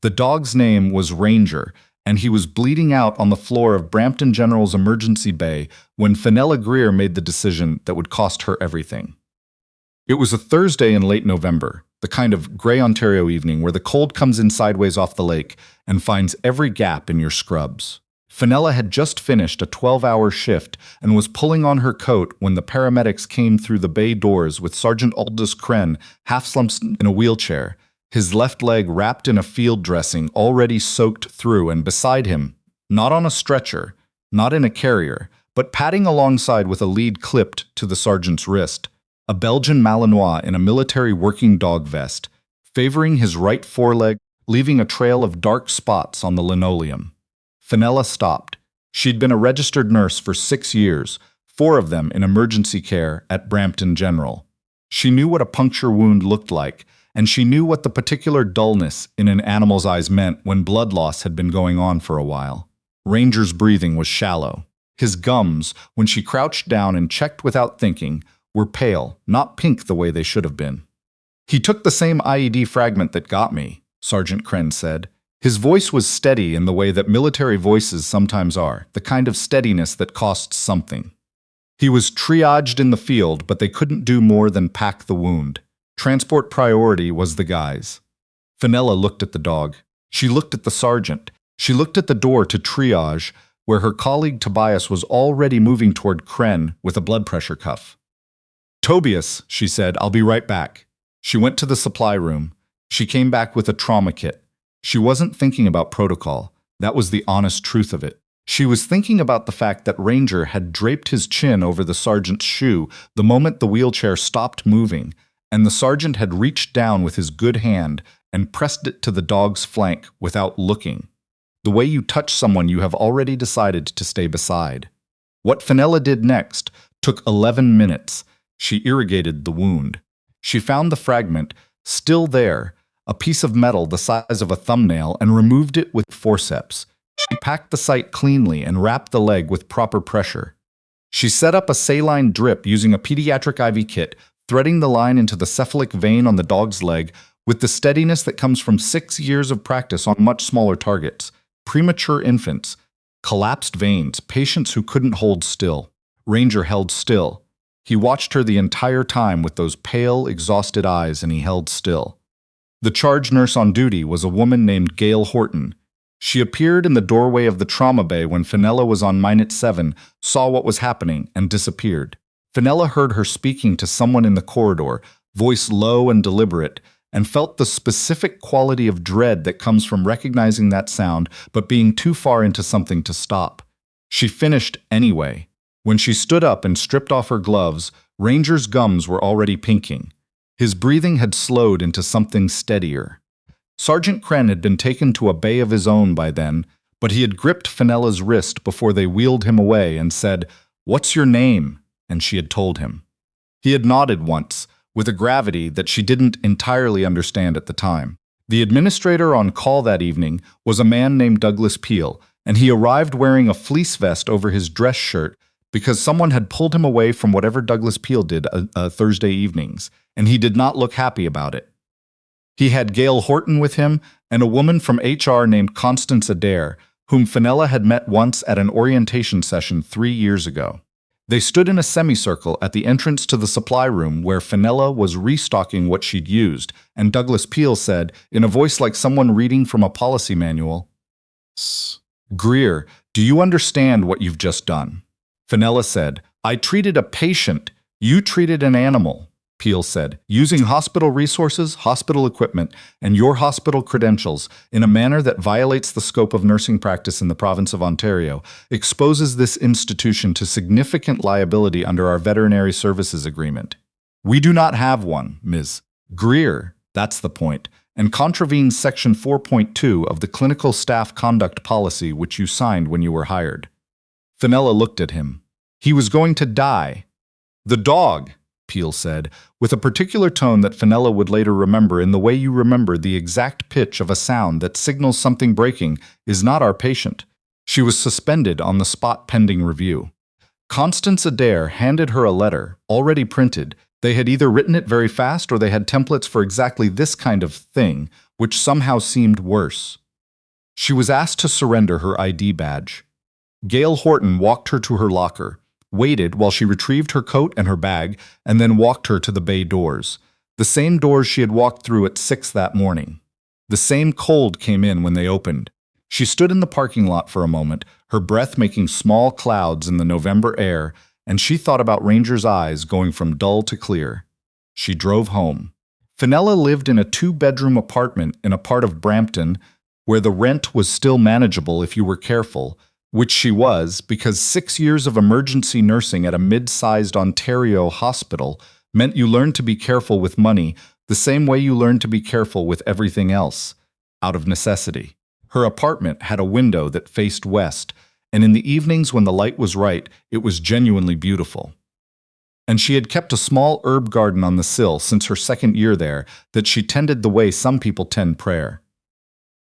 The dog's name was Ranger, and he was bleeding out on the floor of Brampton General's emergency bay when Fenella Greer made the decision that would cost her everything. It was a Thursday in late November, the kind of gray Ontario evening where the cold comes in sideways off the lake and finds every gap in your scrubs. Fenella had just finished a 12-hour shift and was pulling on her coat when the paramedics came through the bay doors with Sergeant Aldous Kren half-slumped in a wheelchair, his left leg wrapped in a field dressing already soaked through, and beside him, not on a stretcher, not in a carrier, but padding alongside with a lead clipped to the sergeant's wrist, a Belgian Malinois in a military working dog vest, favoring his right foreleg, leaving a trail of dark spots on the linoleum. Fenella stopped. She'd been a registered nurse for 6 years, 4 of them in emergency care at Brampton General. She knew what a puncture wound looked like, and she knew what the particular dullness in an animal's eyes meant when blood loss had been going on for a while. Ranger's breathing was shallow. His gums, when she crouched down and checked without thinking, were pale, not pink the way they should have been. "He took the same IED fragment that got me," Sergeant Kren said. His voice was steady in the way that military voices sometimes are, the kind of steadiness that costs something. He was triaged in the field, but they couldn't do more than pack the wound. Transport priority was the guys. Fenella looked at the dog. She looked at the sergeant. She looked at the door to triage, where her colleague Tobias was already moving toward Kren with a blood pressure cuff. "Tobias," she said, "I'll be right back." She went to the supply room. She came back with a trauma kit. She wasn't thinking about protocol. That was the honest truth of it. She was thinking about the fact that Ranger had draped his chin over the sergeant's shoe the moment the wheelchair stopped moving, and the sergeant had reached down with his good hand and pressed it to the dog's flank without looking. The way you touch someone you have already decided to stay beside. What Fenella did next took 11 minutes. She irrigated the wound. She found the fragment, still there, a piece of metal the size of a thumbnail, and removed it with forceps. She packed the site cleanly and wrapped the leg with proper pressure. She set up a saline drip using a pediatric IV kit, threading the line into the cephalic vein on the dog's leg with the steadiness that comes from 6 years of practice on much smaller targets. Premature infants, collapsed veins, patients who couldn't hold still. Ranger held still. He watched her the entire time with those pale, exhausted eyes, and he held still. The charge nurse on duty was a woman named Gail Horton. She appeared in the doorway of the trauma bay when Fenella was on minute 7, saw what was happening, and disappeared. Fenella heard her speaking to someone in the corridor, voice low and deliberate, and felt the specific quality of dread that comes from recognizing that sound but being too far into something to stop. She finished anyway. When she stood up and stripped off her gloves, Ranger's gums were already pinking. His breathing had slowed into something steadier. Sergeant Kren had been taken to a bay of his own by then, but he had gripped Fenella's wrist before they wheeled him away and said, "What's your name?" And she had told him. He had nodded once, with a gravity that she didn't entirely understand at the time. The administrator on call that evening was a man named Douglas Peel, and he arrived wearing a fleece vest over his dress shirt because someone had pulled him away from whatever Douglas Peel did Thursday evenings, and he did not look happy about it. He had Gail Horton with him and a woman from HR named Constance Adair, whom Fenella had met once at an orientation session 3 years ago. They stood in a semicircle at the entrance to the supply room where Fenella was restocking what she'd used, and Douglas Peel said, in a voice like someone reading from a policy manual, "Greer, do you understand what you've just done?" Fenella said, "I treated a patient. You treated an animal," Peel said, "using hospital resources, hospital equipment, and your hospital credentials in a manner that violates the scope of nursing practice in the province of Ontario, exposes this institution to significant liability under our Veterinary Services Agreement. We do not have one, Ms. Greer, that's the point, and contravenes Section 4.2 of the Clinical Staff Conduct Policy which you signed when you were hired." Fenella looked at him. He was going to die. "The dog," Peel said, with a particular tone that Fenella would later remember in the way you remember the exact pitch of a sound that signals something breaking, "is not our patient." She was suspended on the spot pending review. Constance Adair handed her a letter, already printed. They had either written it very fast or they had templates for exactly this kind of thing, which somehow seemed worse. She was asked to surrender her ID badge. Gail Horton walked her to her locker, waited while she retrieved her coat and her bag, and then walked her to the bay doors, the same doors she had walked through at 6 that morning. The same cold came in when they opened. She stood in the parking lot for a moment, her breath making small clouds in the November air, and she thought about Ranger's eyes going from dull to clear. She drove home. Fenella lived in a 2-bedroom apartment in a part of Brampton where the rent was still manageable if you were careful, which she was because 6 years of emergency nursing at a mid-sized Ontario hospital meant you learned to be careful with money the same way you learned to be careful with everything else, out of necessity. Her apartment had a window that faced west, and in the evenings when the light was right, it was genuinely beautiful. And she had kept a small herb garden on the sill since her 2nd year there that she tended the way some people tend prayer.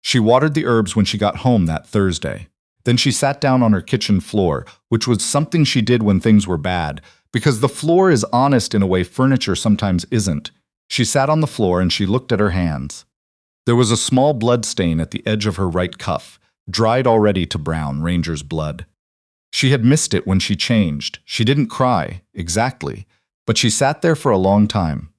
She watered the herbs when she got home that Thursday. Then she sat down on her kitchen floor, which was something she did when things were bad, because the floor is honest in a way furniture sometimes isn't. She sat on the floor and she looked at her hands. There was a small blood stain at the edge of her right cuff, dried already to brown, Ranger's blood. She had missed it when she changed. She didn't cry, exactly, but she sat there for a long time.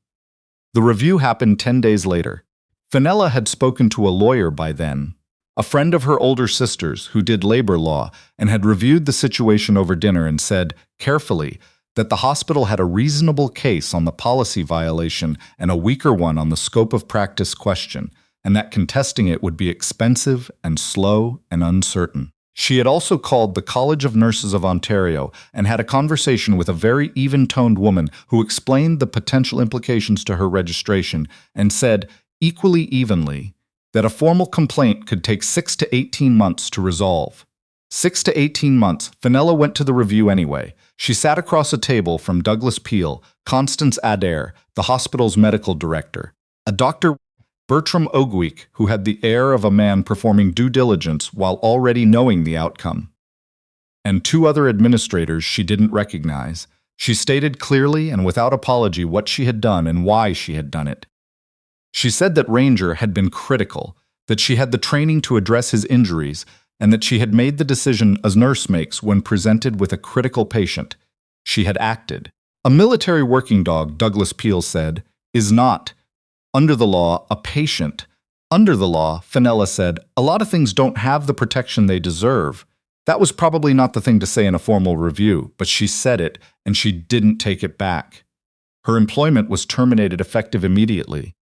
The review happened 10 days later. Fenella had spoken to a lawyer by then, a friend of her older sister's who did labor law and had reviewed the situation over dinner and said, carefully, that the hospital had a reasonable case on the policy violation and a weaker one on the scope of practice question, and that contesting it would be expensive and slow and uncertain. She had also called the College of Nurses of Ontario and had a conversation with a very even-toned woman who explained the potential implications to her registration and said, equally evenly, that a formal complaint could take 6 to 18 months to resolve. 6 to 18 months, Fenella went to the review anyway. She sat across a table from Douglas Peel, Constance Adair, the hospital's medical director, a Dr. Bertram Ogweek, who had the air of a man performing due diligence while already knowing the outcome, and 2 other administrators she didn't recognize. She stated clearly and without apology what she had done and why she had done it. She said that Ranger had been critical, that she had the training to address his injuries, and that she had made the decision a nurse makes when presented with a critical patient. She had acted. A military working dog, Douglas Peel said, is not, under the law, a patient. Under the law, Fenella said, a lot of things don't have the protection they deserve. That was probably not the thing to say in a formal review, but she said it, and she didn't take it back. Her employment was terminated effective immediately.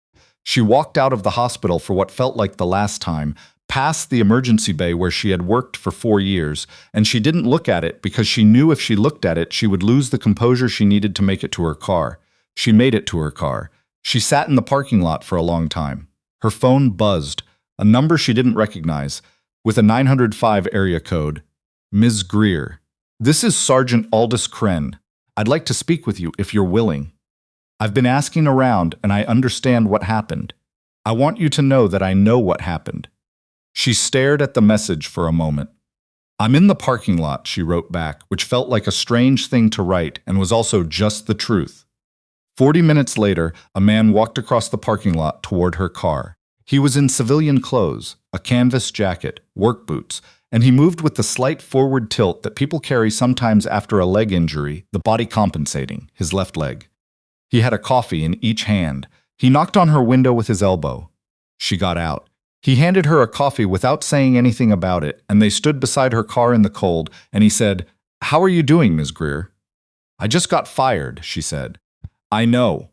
She walked out of the hospital for what felt like the last time, past the emergency bay where she had worked for 4 years, and she didn't look at it because she knew if she looked at it, she would lose the composure she needed to make it to her car. She made it to her car. She sat in the parking lot for a long time. Her phone buzzed, a number she didn't recognize, with a 905 area code. Ms. Greer. This is Sergeant Aldous Kren. I'd like to speak with you if you're willing. I've been asking around and I understand what happened. I want you to know that I know what happened. She stared at the message for a moment. I'm in the parking lot, she wrote back, which felt like a strange thing to write and was also just the truth. 40 minutes later, a man walked across the parking lot toward her car. He was in civilian clothes, a canvas jacket, work boots, and he moved with the slight forward tilt that people carry sometimes after a leg injury, the body compensating, his left leg. He had a coffee in each hand. He knocked on her window with his elbow. She got out. He handed her a coffee without saying anything about it, and they stood beside her car in the cold, and he said, How are you doing, Ms. Greer? I just got fired, she said. I know.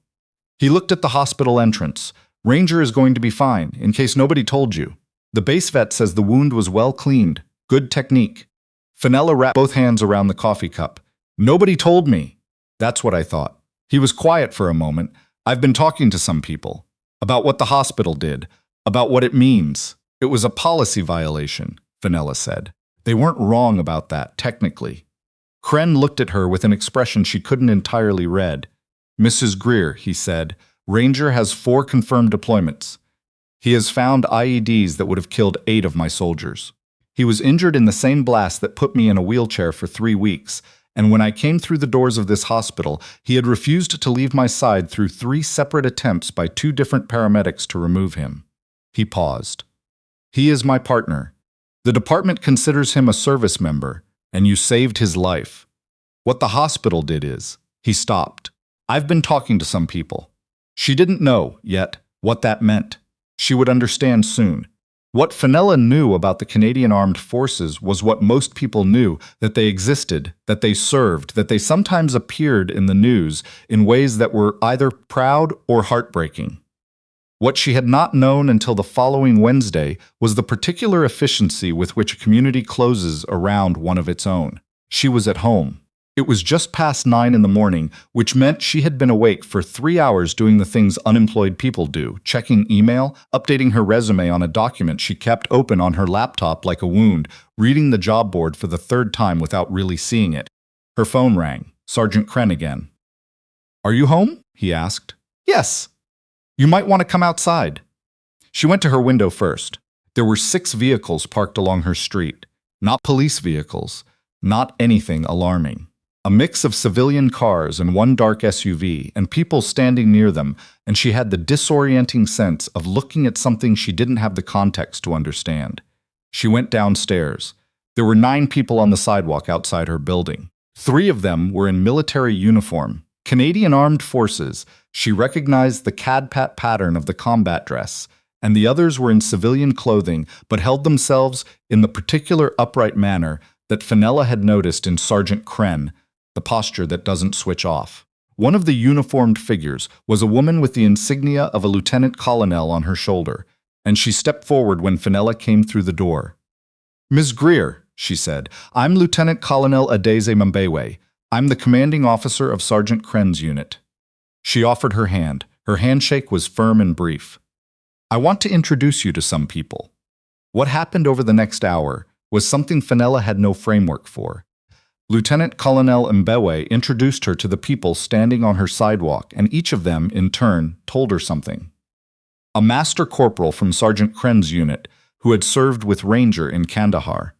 He looked at the hospital entrance. Ranger is going to be fine, in case nobody told you. The base vet says the wound was well cleaned. Good technique. Fenella wrapped both hands around the coffee cup. Nobody told me. That's what I thought. He was quiet for a moment. I've been talking to some people. About what the hospital did. About what it means. It was a policy violation, Fenella said. They weren't wrong about that, technically. Kren looked at her with an expression she couldn't entirely read. Mrs. Greer, he said, Ranger has 4 confirmed deployments. He has found IEDs that would have killed 8 of my soldiers. He was injured in the same blast that put me in a wheelchair for 3 weeks, and when I came through the doors of this hospital, he had refused to leave my side through 3 separate attempts by 2 different paramedics to remove him. He paused. He is my partner. The department considers him a service member, and you saved his life. What the hospital did is, he stopped. I've been talking to some people. She didn't know, yet, what that meant. She would understand soon. What Fenella knew about the Canadian Armed Forces was what most people knew, that they existed, that they served, that they sometimes appeared in the news in ways that were either proud or heartbreaking. What she had not known until the following Wednesday was the particular efficiency with which a community closes around one of its own. She was at home. It was just past 9 in the morning, which meant she had been awake for 3 hours doing the things unemployed people do, checking email, updating her resume on a document she kept open on her laptop like a wound, reading the job board for the third time without really seeing it. Her phone rang. Sergeant Kren again. "Are you home?" he asked. "Yes." "You might want to come outside." She went to her window first. There were 6 vehicles parked along her street. Not police vehicles. Not anything alarming. A mix of civilian cars and one dark SUV, and people standing near them, and she had the disorienting sense of looking at something she didn't have the context to understand. She went downstairs. There were 9 people on the sidewalk outside her building. 3 of them were in military uniform. Canadian Armed Forces. She recognized the cadpat pattern of the combat dress, and the others were in civilian clothing but held themselves in the particular upright manner that Fenella had noticed in Sergeant Kren, the posture that doesn't switch off. One of the uniformed figures was a woman with the insignia of a lieutenant colonel on her shoulder, and she stepped forward when Fenella came through the door. "Ms. Greer," she said, "I'm Lieutenant Colonel Adeze Mbewe. I'm the commanding officer of Sergeant Kren's unit." She offered her hand. Her handshake was firm and brief. "I want to introduce you to some people." What happened over the next hour was something Fenella had no framework for. Lieutenant Colonel Mbewe introduced her to the people standing on her sidewalk, and each of them, in turn, told her something. A master corporal from Sergeant Kren's unit, who had served with Ranger in Kandahar.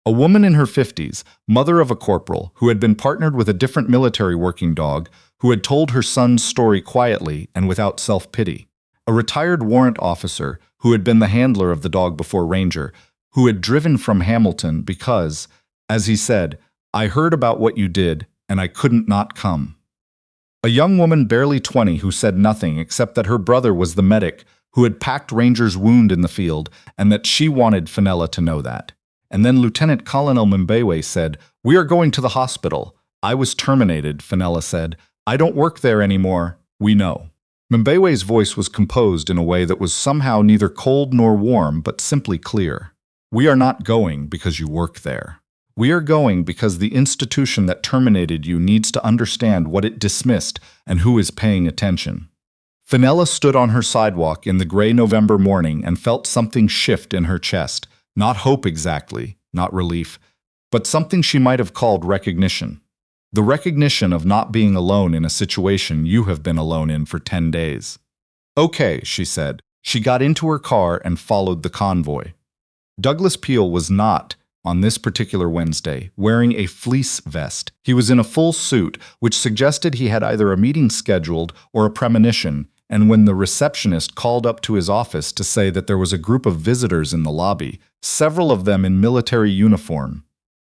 A woman in her 50s, mother of a corporal, who had been partnered with a different military working dog, who had told her son's story quietly and without self-pity. A retired warrant officer, who had been the handler of the dog before Ranger, who had driven from Hamilton because, as he said, "I heard about what you did, and I couldn't not come." A young woman barely 20 who said nothing except that her brother was the medic who had packed Ranger's wound in the field, and that she wanted Fenella to know that. And then Lieutenant Colonel Mbewe said, "We are going to the hospital." "I was terminated," Fenella said. "I don't work there anymore. We know." Mbewe's voice was composed in a way that was somehow neither cold nor warm, but simply clear. "We are not going because you work there. We are going because the institution that terminated you needs to understand what it dismissed and who is paying attention." Fenella stood on her sidewalk in the gray November morning and felt something shift in her chest. Not hope exactly, not relief, but something she might have called recognition. The recognition of not being alone in a situation you have been alone in for 10 days. "Okay," she said. She got into her car and followed the convoy. Douglas Peel was not, on this particular Wednesday, wearing a fleece vest. He was in a full suit, which suggested he had either a meeting scheduled or a premonition, and when the receptionist called up to his office to say that there was a group of visitors in the lobby, several of them in military uniform,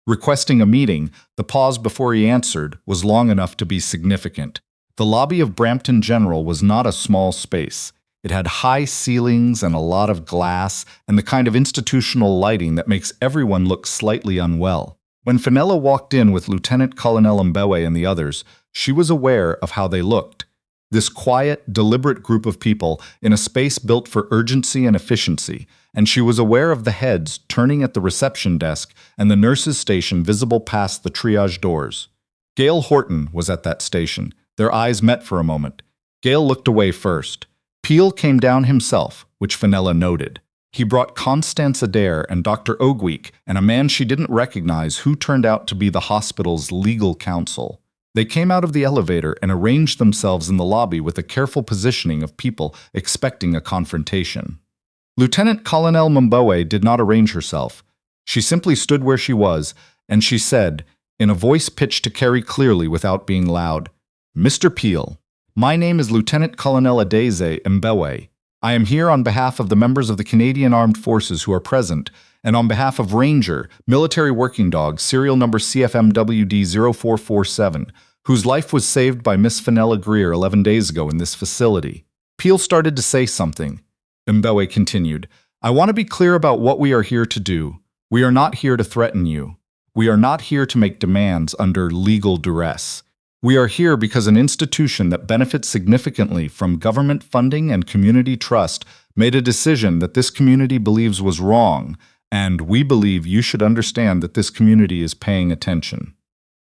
requesting a meeting, the pause before he answered was long enough to be significant. The lobby of Brampton General was not a small space. It had high ceilings and a lot of glass and the kind of institutional lighting that makes everyone look slightly unwell. When Fenella walked in with Lieutenant Colonel Mbewe and the others, she was aware of how they looked. This quiet, deliberate group of people in a space built for urgency and efficiency, and she was aware of the heads turning at the reception desk and the nurses' station visible past the triage doors. Gail Horton was at that station. Their eyes met for a moment. Gail looked away first. Peel came down himself, which Fenella noted. He brought Constance Adair and Dr. Ogweek and a man she didn't recognize who turned out to be the hospital's legal counsel. They came out of the elevator and arranged themselves in the lobby with a careful positioning of people expecting a confrontation. Lieutenant Colonel Mbewe did not arrange herself. She simply stood where she was, and she said, in a voice pitched to carry clearly without being loud, "Mr. Peel, my name is Lieutenant Colonel Adeze Mbewe. I am here on behalf of the members of the Canadian Armed Forces who are present, and on behalf of Ranger, Military Working Dog, serial number CFMWD0447, whose life was saved by Miss Fenella Greer 11 days ago in this facility." Peel started to say something. Mbewe continued, "I want to be clear about what we are here to do. We are not here to threaten you. We are not here to make demands under legal duress. We are here because an institution that benefits significantly from government funding and community trust made a decision that this community believes was wrong, and we believe you should understand that this community is paying attention."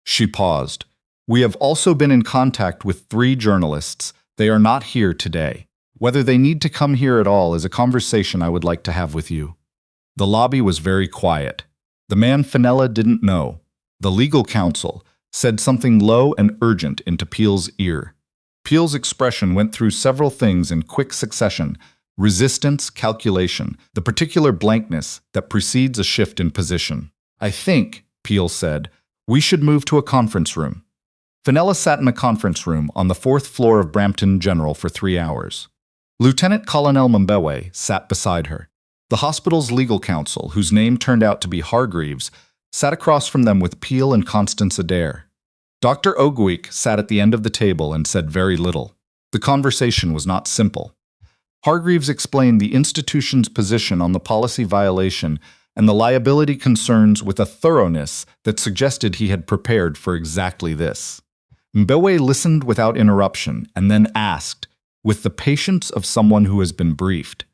She paused. "We have also been in contact with 3 journalists. They are not here today. Whether they need to come here at all is a conversation I would like to have with you." The lobby was very quiet. The man Fenella didn't know, the legal counsel, said something low and urgent into Peel's ear. Peel's expression went through several things in quick succession: resistance, calculation, the particular blankness that precedes a shift in position. "I think," Peel said, "we should move to a conference room." Fenella sat in a conference room on the 4th floor of Brampton General for 3 hours. Lieutenant Colonel Mbewe sat beside her. The hospital's legal counsel, whose name turned out to be Hargreaves, sat across from them with Peel and Constance Adair. Dr. Ogwick sat at the end of the table and said very little. The conversation was not simple. Hargreaves explained the institution's position on the policy violation and the liability concerns with a thoroughness that suggested he had prepared for exactly this. Mbewe listened without interruption and then asked, with the patience of someone who has been briefed,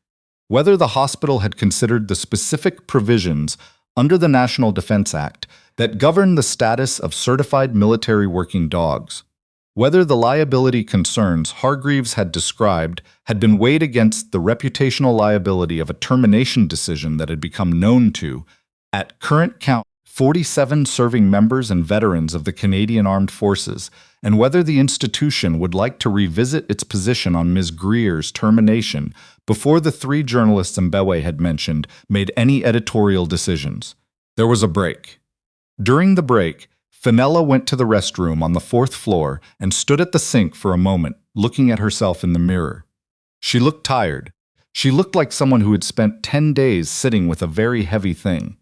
whether the hospital had considered the specific provisions under the National Defense Act that govern the status of certified military working dogs, whether the liability concerns Hargreaves had described had been weighed against the reputational liability of a termination decision that had become known to, at current count, 47 serving members and veterans of the Canadian Armed Forces, and whether the institution would like to revisit its position on Ms. Greer's termination before the 3 journalists Mbewe had mentioned made any editorial decisions. There was a break. During the break, Fenella went to the restroom on the 4th floor and stood at the sink for a moment, looking at herself in the mirror. She looked tired. She looked like someone who had spent 10 days sitting with a very heavy thing.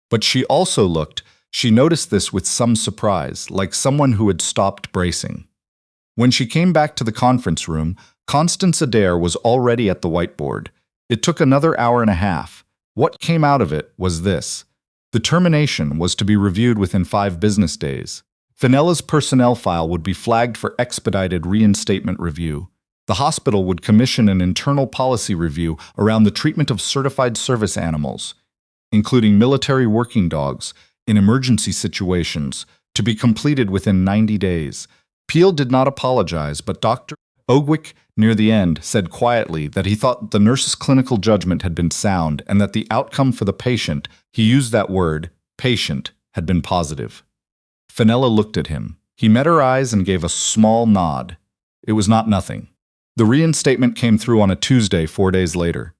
But she also looked, she noticed this with some surprise, like someone who had stopped bracing. When she came back to the conference room, Constance Adair was already at the whiteboard. It took another hour and a half. What came out of it was this. The termination was to be reviewed within 5 business days. Fenella's personnel file would be flagged for expedited reinstatement review. The hospital would commission an internal policy review around the treatment of certified service animals, including military working dogs, in emergency situations, to be completed within 90 days. Peel did not apologize, but Dr. Ogwick, near the end, said quietly that he thought the nurse's clinical judgment had been sound and that the outcome for the patient, he used that word, patient, had been positive. Fenella looked at him. He met her eyes and gave a small nod. It was not nothing. The reinstatement came through on a Tuesday 4 days later.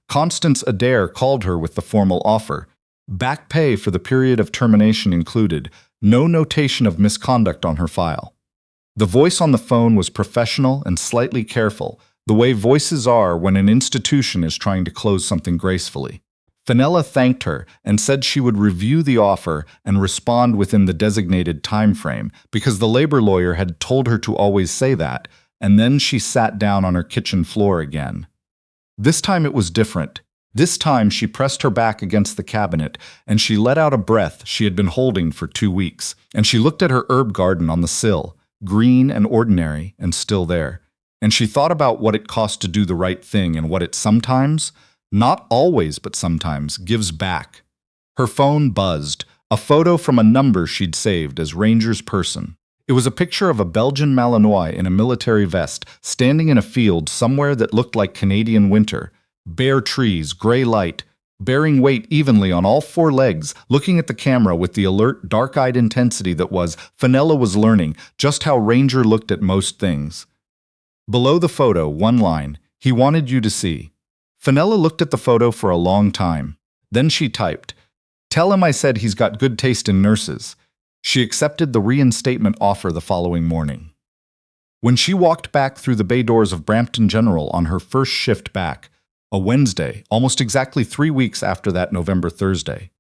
Constance Adair called her with the formal offer. Back pay for the period of termination included, no notation of misconduct on her file. The voice on the phone was professional and slightly careful, the way voices are when an institution is trying to close something gracefully. Fenella thanked her and said she would review the offer and respond within the designated time frame because the labor lawyer had told her to always say that, and then she sat down on her kitchen floor again. This time it was different. This time she pressed her back against the cabinet and she let out a breath she had been holding for 2 weeks, and she looked at her herb garden on the sill, green and ordinary and still there, and she thought about what it cost to do the right thing and what it sometimes, not always but sometimes, gives back. Her phone buzzed, a photo from a number she'd saved as Ranger's person. It was a picture of a Belgian Malinois in a military vest, standing in a field somewhere that looked like Canadian winter. Bare trees, gray light, bearing weight evenly on all 4 legs, looking at the camera with the alert, dark-eyed intensity that was, Fenella was learning just how Ranger looked at most things. Below the photo, one line, "He wanted you to see." Fenella looked at the photo for a long time. Then she typed, "Tell him I said he's got good taste in nurses." She accepted the reinstatement offer the following morning. When she walked back through the bay doors of Brampton General on her first shift back, a Wednesday, almost exactly 3 weeks after that November Thursday,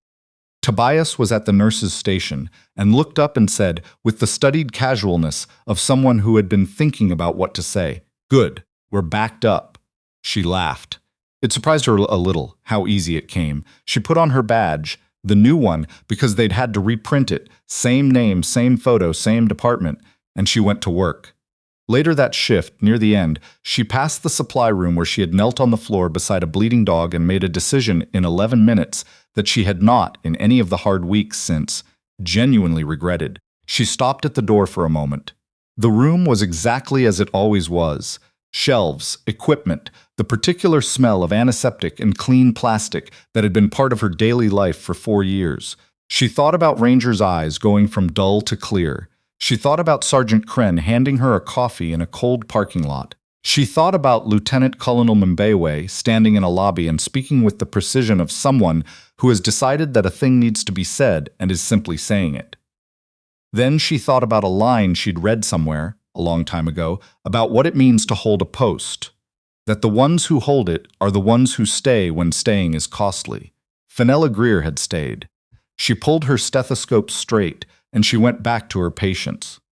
Tobias was at the nurse's station and looked up and said, with the studied casualness of someone who had been thinking about what to say, "Good, we're backed up." She laughed. It surprised her a little how easy it came. She put on her badge, the new one, because they'd had to reprint it, same name, same photo, same department, and she went to work. Later that shift, near the end, she passed the supply room where she had knelt on the floor beside a bleeding dog and made a decision in 11 minutes that she had not, in any of the hard weeks since, genuinely regretted. She stopped at the door for a moment. The room was exactly as it always was. Shelves, equipment, the particular smell of antiseptic and clean plastic that had been part of her daily life for 4 years. She thought about Ranger's eyes going from dull to clear. She thought about Sergeant Kren handing her a coffee in a cold parking lot. She thought about Lieutenant Colonel Mbewe standing in a lobby and speaking with the precision of someone who has decided that a thing needs to be said and is simply saying it. Then she thought about a line she'd read somewhere, a long time ago, about what it means to hold a post. That the ones who hold it are the ones who stay when staying is costly. Fenella Greer had stayed. She pulled her stethoscope straight, and she went back to her patients.